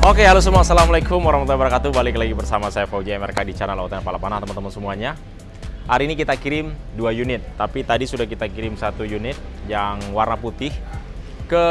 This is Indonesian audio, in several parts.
Oke, halo semua, assalamualaikum warahmatullahi wabarakatuh. Balik lagi bersama saya Fauzi MRK di channel Auto Palapanah, teman-teman semuanya. Hari ini kita kirim 2 unit, tapi tadi sudah kita kirim 1 unit yang warna putih ke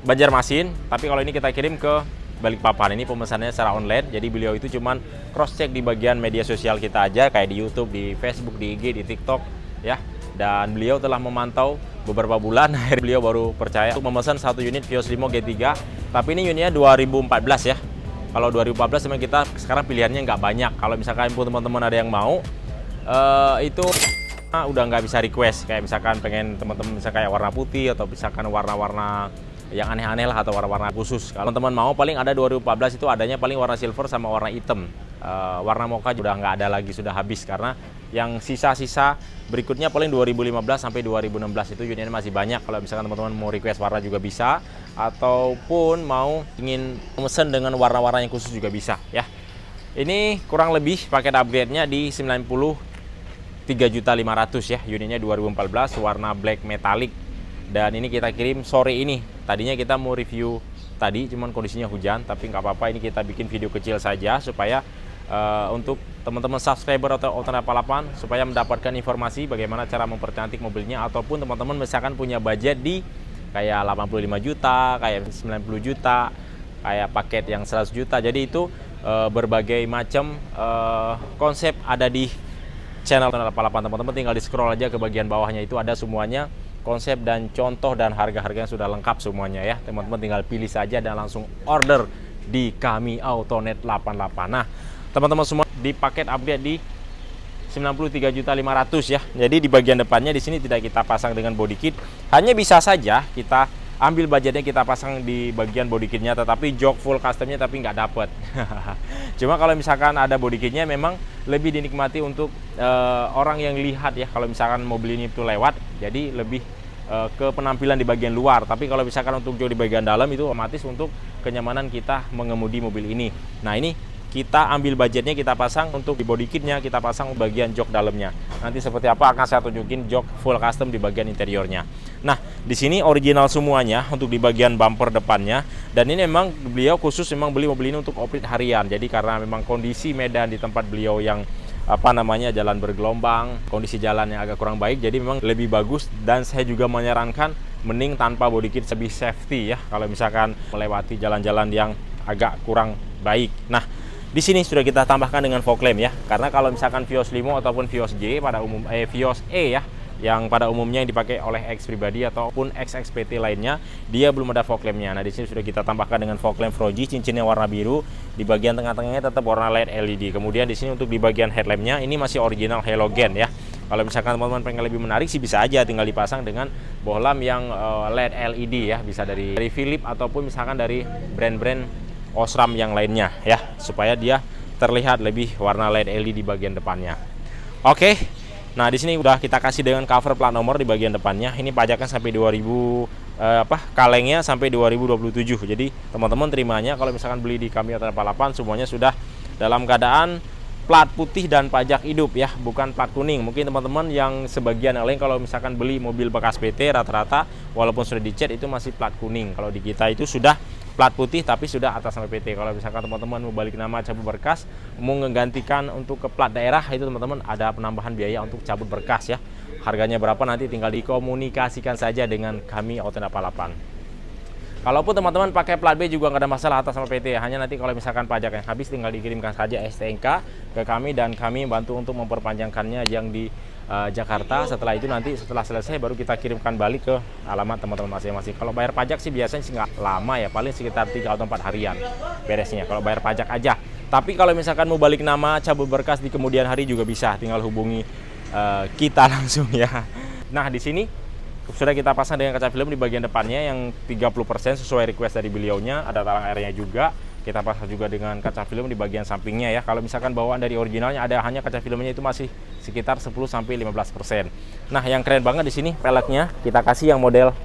Banjarmasin. Tapi kalau ini kita kirim ke Balikpapan. Ini pemesanannya secara online, jadi beliau itu cuman cross check di bagian media sosial kita aja, kayak di YouTube, di Facebook, di IG, di TikTok, ya. Dan beliau telah memantau beberapa bulan, akhirnya beliau baru percaya untuk memesan 1 unit Vios Limo G3. Tapi ini unitnya 2014 ya. Kalau 2014 memang kita sekarang pilihannya nggak banyak. Kalau misalkan teman-teman ada yang mau, itu udah nggak bisa request. Kayak misalkan pengen teman-teman misalkan kayak warna putih atau misalkan warna-warna yang aneh-aneh lah atau warna-warna khusus. Kalau teman-teman mau, paling ada 2014 itu adanya paling warna silver sama warna hitam. Warna mocha juga nggak ada lagi, sudah habis, karena yang sisa-sisa berikutnya paling 2015 sampai 2016 itu unitnya masih banyak. Kalau misalkan teman-teman mau request warna juga bisa, ataupun mau ingin memesan dengan warna-warna yang khusus juga bisa ya. Ini kurang lebih paket upgrade-nya di 93.500.000 ya. Unitnya 2014 warna black metallic. Dan ini kita kirim sore ini. Tadinya kita mau review tadi, cuman kondisinya hujan, tapi nggak apa-apa, ini kita bikin video kecil saja supaya untuk teman-teman subscriber atau Auto Palapan supaya mendapatkan informasi bagaimana cara mempercantik mobilnya, ataupun teman-teman misalkan punya budget di kayak 85 juta, kayak 90 juta, kayak paket yang 100 juta. Jadi itu berbagai macam konsep ada di channel Auto Palapan. Teman-teman tinggal di scroll aja ke bagian bawahnya, itu ada semuanya konsep dan contoh dan harga-harganya sudah lengkap semuanya ya. Teman-teman tinggal pilih saja dan langsung order di kami Autonet 88. Nah, teman-teman semua di paket upgrade di 93.500.000 ya. Jadi di bagian depannya di sini tidak kita pasang dengan body kit. Hanya bisa saja kita ambil budgetnya kita pasang di bagian body kitnya, tetapi jok full customnya tapi nggak dapet. Cuma kalau misalkan ada body kitnya memang lebih dinikmati untuk orang yang lihat ya. Kalau misalkan mobil ini itu lewat, jadi lebih ke penampilan di bagian luar. Tapi kalau misalkan untuk jok di bagian dalam itu otomatis untuk kenyamanan kita mengemudi mobil ini. Nah, ini kita ambil budgetnya kita pasang untuk di body kitnya, kita pasang bagian jok dalamnya. Nanti seperti apa akan saya tunjukin jok full custom di bagian interiornya. Nah, di sini original semuanya untuk di bagian bumper depannya. Dan ini memang beliau khusus memang beli mobil ini untuk operate harian. Jadi karena memang kondisi medan di tempat beliau yang jalan bergelombang, kondisi jalannya agak kurang baik, jadi memang lebih bagus. Dan saya juga menyarankan mending tanpa body kit, lebih safety ya kalau misalkan melewati jalan-jalan yang agak kurang baik. Nah, di sini sudah kita tambahkan dengan fog lamp ya. Karena kalau misalkan Vios Limo ataupun Vios J pada umum Vios E ya, yang pada umumnya yang dipakai oleh X pribadi ataupun XXPT lainnya, dia belum ada fog lampnya. Nah, di sini sudah kita tambahkan dengan fog lamp Froji, cincinnya warna biru. Di bagian tengah-tengahnya tetap warna LED LED. Kemudian di sini untuk di bagian headlampnya ini masih original halogen ya. Kalau misalkan teman-teman pengen lebih menarik sih bisa aja tinggal dipasang dengan bohlam yang LED LED ya, bisa dari Philips ataupun misalkan dari brand-brand Osram yang lainnya ya, supaya dia terlihat lebih warna LED LED di bagian depannya. Oke. Nah, di sini udah kita kasih dengan cover plat nomor di bagian depannya. Ini pajaknya sampai 2000 kalengnya sampai 2027. Jadi teman-teman terimanya kalau misalkan beli di kami Auto Palapan semuanya sudah dalam keadaan plat putih dan pajak hidup ya, bukan plat kuning. Mungkin teman-teman yang sebagian yang lain kalau misalkan beli mobil bekas PT rata-rata walaupun sudah dicet itu masih plat kuning. Kalau di kita itu sudah plat putih tapi sudah atas nama PT. Kalau misalkan teman-teman mau balik nama cabut berkas, mau menggantikan untuk ke plat daerah, itu teman-teman ada penambahan biaya untuk cabut berkas ya. Harganya berapa nanti tinggal dikomunikasikan saja dengan kami Auto Palapan. Kalaupun teman-teman pakai plat B juga nggak ada masalah atas nama PT. Hanya nanti kalau misalkan pajak yang habis tinggal dikirimkan saja STNK ke kami dan kami bantu untuk memperpanjangkannya yang di Jakarta. Setelah itu nanti setelah selesai baru kita kirimkan balik ke alamat teman-teman masing-masing. Kalau bayar pajak sih biasanya sih nggak lama ya, paling sekitar 3 atau 4 harian beresnya kalau bayar pajak aja. Tapi kalau misalkan mau balik nama cabut berkas di kemudian hari juga bisa, tinggal hubungi kita langsung ya. Nah, di sini sudah kita pasang dengan kaca film di bagian depannya yang 30% sesuai request dari beliaunya. Ada talang airnya juga. Kita pasang juga dengan kaca film di bagian sampingnya ya. Kalau misalkan bawaan dari originalnya ada hanya kaca filmnya itu masih sekitar 10-15%. Nah, yang keren banget di sini peleknya kita kasih yang model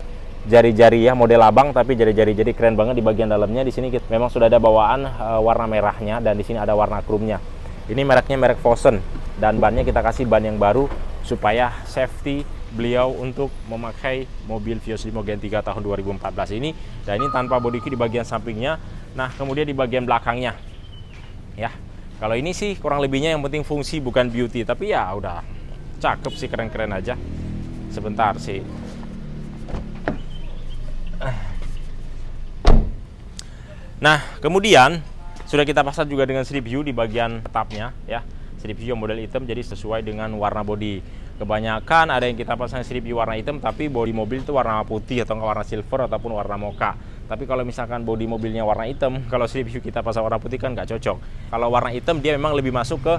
jari-jari ya, model abang tapi jari-jari, jadi keren banget di bagian dalamnya. Di sini memang sudah ada bawaan warna merahnya dan di sini ada warna chrome-nya. Ini mereknya merek Fosun dan bannya kita kasih ban yang baru supaya safety beliau untuk memakai mobil Vios Limo Gen 3 tahun 2014 ini. Dan ini tanpa body kit di bagian sampingnya Nah, kemudian di bagian belakangnya, ya. Kalau ini sih kurang lebihnya yang penting fungsi bukan beauty, tapi ya udah cakep sih, keren-keren aja. Sebentar sih. Nah, kemudian sudah kita pasang juga dengan strip view di bagian atapnya, ya. Strip view yang model hitam, jadi sesuai dengan warna bodi. Kebanyakan ada yang kita pasang strip view warna hitam, tapi bodi mobil itu warna putih atau warna silver ataupun warna mocha. Tapi kalau misalkan bodi mobilnya warna hitam, kalau strip view kita pasang warna putih kan nggak cocok. Kalau warna hitam dia memang lebih masuk ke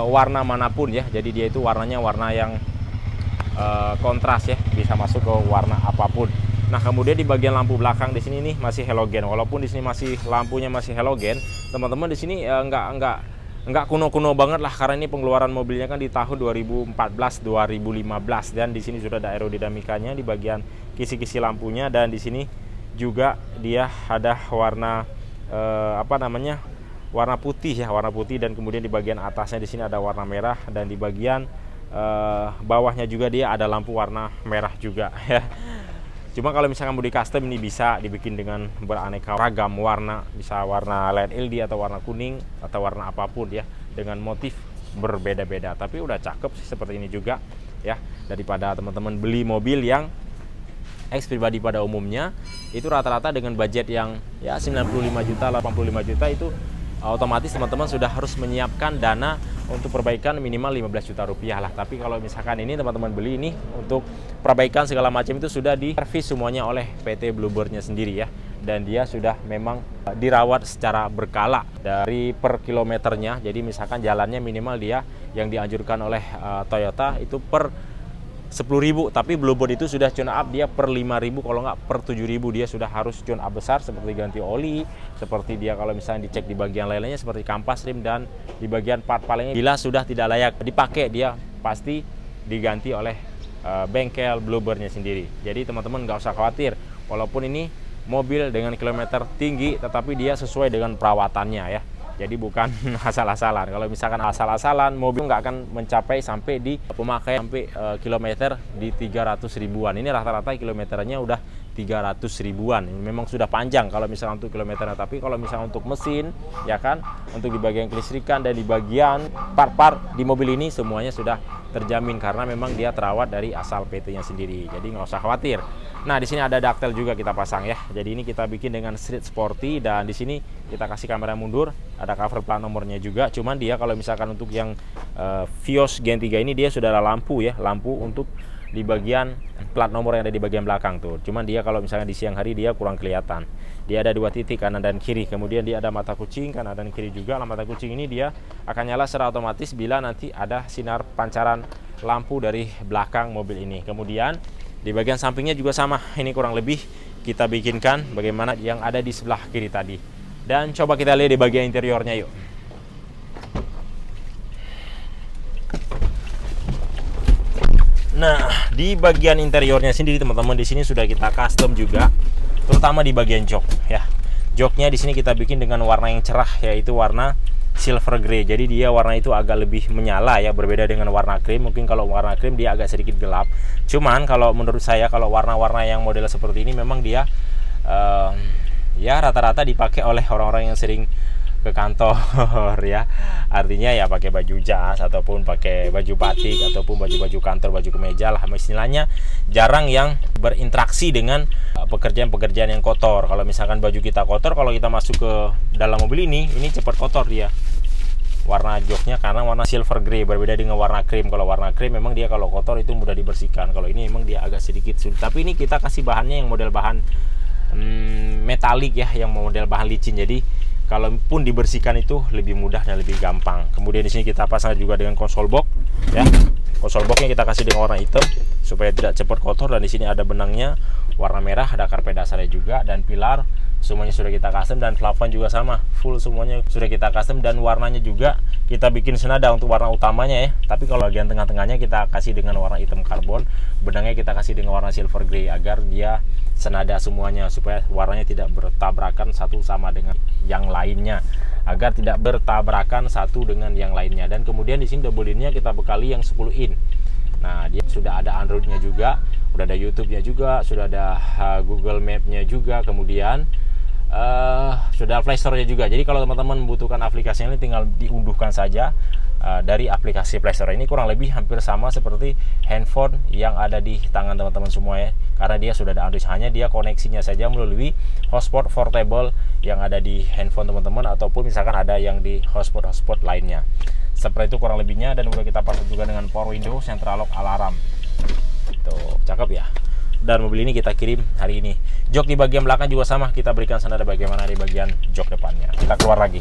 warna manapun ya. Jadi dia itu warnanya warna yang kontras ya, bisa masuk ke warna apapun. Nah, kemudian di bagian lampu belakang di sini nih masih halogen. Walaupun di sini masih lampunya masih halogen, teman-teman di sini nggak kuno-kuno banget lah, karena ini pengeluaran mobilnya kan di tahun 2014-2015, dan di sini sudah ada aerodinamikanya di bagian kisi-kisi lampunya, dan di sini juga dia ada warna warna putih ya, warna putih, dan kemudian di bagian atasnya di sini ada warna merah, dan di bagian bawahnya juga dia ada lampu warna merah juga ya. Cuma kalau misalkan mau di custom ini bisa dibikin dengan beraneka ragam warna, bisa warna LED LED atau warna kuning atau warna apapun ya, dengan motif berbeda-beda. Tapi udah cakep sih seperti ini juga ya, daripada teman-teman beli mobil yang ex pribadi pada umumnya itu rata-rata dengan budget yang ya 95 juta, 85 juta, itu otomatis teman-teman sudah harus menyiapkan dana untuk perbaikan minimal 15 juta rupiah lah. Tapi kalau misalkan ini teman-teman beli ini untuk perbaikan segala macam itu sudah diservis semuanya oleh PT Bluebird-nya sendiri ya, dan dia sudah memang dirawat secara berkala dari per kilometernya. Jadi misalkan jalannya minimal dia yang dianjurkan oleh Toyota itu per 10.000, tapi Bluebird itu sudah tune up dia per 5.000, kalau nggak per 7.000 dia sudah harus tune up besar, seperti ganti oli, seperti dia kalau misalnya dicek di bagian lainnya seperti kampas rim, dan di bagian part palingnya bila sudah tidak layak dipakai dia pasti diganti oleh bengkel Bluebird-nya sendiri. Jadi teman-teman nggak usah khawatir, walaupun ini mobil dengan kilometer tinggi tetapi dia sesuai dengan perawatannya ya. Jadi bukan asal-asalan. Kalau misalkan asal-asalan, mobil nggak akan mencapai sampai di pemakaian sampai kilometer di 300 ribuan. Ini rata-rata kilometernya udah 300 ribuan. Ini memang sudah panjang kalau misalkan untuk kilometernya. Tapi kalau misalkan untuk mesin, ya kan, untuk di bagian kelistrikan dan di bagian part-part di mobil ini semuanya sudah terjamin karena memang dia terawat dari asal PT-nya sendiri. Jadi nggak usah khawatir. Nah, di sini ada ductile juga kita pasang ya. Jadi ini kita bikin dengan street sporty, dan di sini kita kasih kamera mundur, ada cover plat nomornya juga. Cuman dia kalau misalkan untuk yang Vios Gen 3 ini dia sudah ada lampu ya, lampu untuk di bagian plat nomor yang ada di bagian belakang tuh. Cuman dia kalau misalnya di siang hari dia kurang kelihatan. Dia ada 2 titik kanan dan kiri. Kemudian dia ada mata kucing kanan dan kiri juga. Nah, mata kucing ini dia akan nyala secara otomatis bila nanti ada sinar pancaran lampu dari belakang mobil ini. Kemudian di bagian sampingnya juga sama. Ini kurang lebih kita bikinkan bagaimana yang ada di sebelah kiri tadi. Dan coba kita lihat di bagian interiornya yuk. Nah, di bagian interiornya sendiri teman-teman di sini sudah kita custom juga, terutama di bagian jok ya. Joknya di sini kita bikin dengan warna yang cerah, yaitu warna silver grey. Jadi dia warna itu agak lebih menyala ya, berbeda dengan warna krim. Mungkin kalau warna krim dia agak sedikit gelap. Cuman kalau menurut saya kalau warna-warna yang model seperti ini memang dia ya rata-rata dipakai oleh orang-orang yang sering ke kantor ya, artinya ya pakai baju jas ataupun pakai baju batik ataupun baju-baju kantor, baju kemeja lah istilahnya. Jarang yang berinteraksi dengan pekerjaan-pekerjaan yang kotor. Kalau misalkan baju kita kotor, kalau kita masuk ke dalam mobil ini cepat kotor dia. Warna joknya karena warna silver grey, berbeda dengan warna krim. Kalau warna krim memang dia kalau kotor itu mudah dibersihkan. Kalau ini memang dia agak sedikit sulit. Tapi ini kita kasih bahannya yang model bahan metalik ya, yang model bahan licin. Jadi kalaupun dibersihkan itu lebih mudah dan lebih gampang. Kemudian di sini kita pasang juga dengan konsol box ya. Konsol boxnya kita kasih dengan warna hitam supaya tidak cepat kotor, dan di sini ada benangnya warna merah, ada karpet dasarnya juga, dan pilar semuanya sudah kita custom, dan plafon juga sama, full semuanya sudah kita custom, dan warnanya juga kita bikin senada untuk warna utamanya ya. Tapi kalau bagian tengah-tengahnya kita kasih dengan warna hitam karbon, benangnya kita kasih dengan warna silver grey agar dia senada semuanya, supaya warnanya tidak bertabrakan satu sama dengan yang lainnya, agar tidak bertabrakan satu dengan yang lainnya. Dan kemudian di sini double-in-nya kita bekali yang 10 in. Nah, dia sudah ada Android-nya juga, udah ada YouTube-nya juga, sudah ada Google Map-nya juga. Kemudian sudah Play Store-nya juga. Jadi kalau teman-teman membutuhkan aplikasi ini tinggal diunduhkan saja dari aplikasi Play Store. Ini kurang lebih hampir sama seperti handphone yang ada di tangan teman-teman semua ya, karena dia sudah ada Android, hanya dia koneksinya saja melalui hotspot portable yang ada di handphone teman-teman, ataupun misalkan ada yang di hotspot lainnya. Seperti itu kurang lebihnya, dan udah kita pasang juga dengan power window, central lock, alarm. Tuh, cakep ya. Dan mobil ini kita kirim hari ini. Jok di bagian belakang juga sama, kita berikan standar bagaimana di bagian jok depannya. Kita keluar lagi.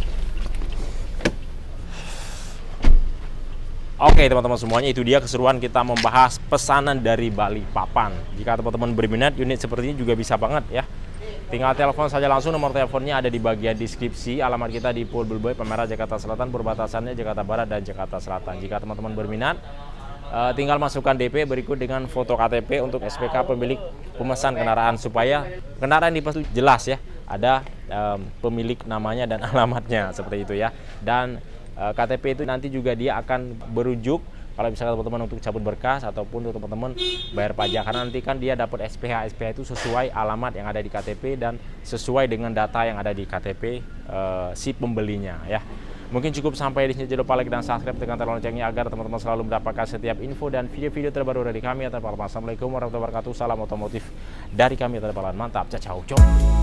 Oke teman-teman semuanya, itu dia keseruan kita membahas pesanan dari Balikpapan. Jika teman-teman berminat unit seperti ini juga bisa banget ya. Tinggal telepon saja langsung, nomor teleponnya ada di bagian deskripsi. Alamat kita di Pul Bulboy, Palmerah, Jakarta Selatan, perbatasannya Jakarta Barat dan Jakarta Selatan. Jika teman-teman berminat, tinggal masukkan DP berikut dengan foto KTP untuk SPK pemilik pemesan kendaraan, supaya kendaraan dipesan jelas ya, ada pemilik namanya dan alamatnya seperti itu ya. Dan KTP itu nanti juga dia akan berujuk kalau misalkan teman-teman untuk cabut berkas ataupun untuk teman-teman bayar pajak, karena nanti kan dia dapat SPH itu sesuai alamat yang ada di KTP dan sesuai dengan data yang ada di KTP si pembelinya ya. Mungkin cukup sampai di sini. Jangan lupa like dan subscribe, tekan tombol loncengnya agar teman-teman selalu mendapatkan setiap info dan video-video terbaru dari kami. Assalamualaikum warahmatullahi wabarakatuh. Salam otomotif dari kami. Mantap, ciao ciao.